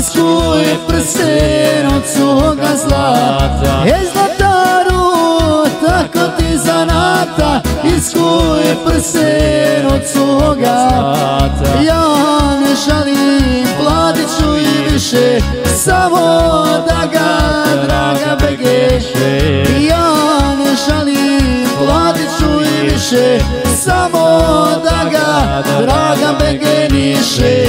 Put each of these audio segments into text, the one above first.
iskuje prsten od svoga zlata. Zlataru, tako ti zanata, iskuje prsten od svoga zlata. Ja ne žalim, platit ću i više, samo da ga draga begeše. Ja ne žalim, platit ću i više, samo da ga draga begeniše.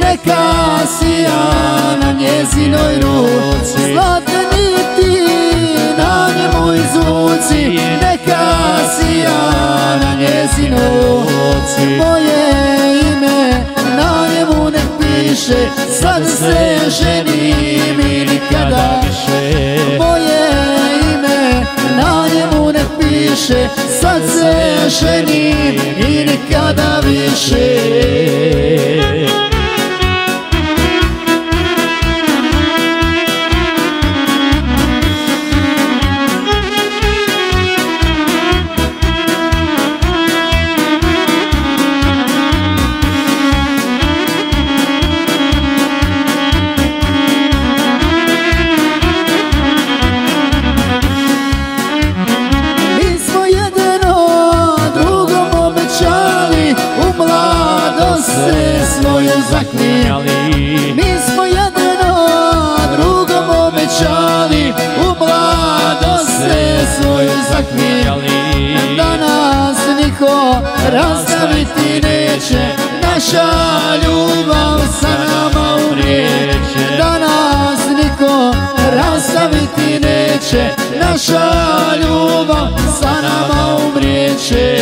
Neka sija na njezinoj ruci, zlatne niti na njemu izvuci, neka sija na njezinoj ruci. Moje ime na njemu nek piše, sad se ženim i nikada više. Moje ime na njemu nek piše, sad se ženim i nikada više. Mi smo jedno drugom obećali, u mladost se svoju zaklijali. Da nas niko rastaviti neće, naša ljubav sa nama umrijeće. Da nas niko rastaviti neće, naša ljubav sa nama umrijeće.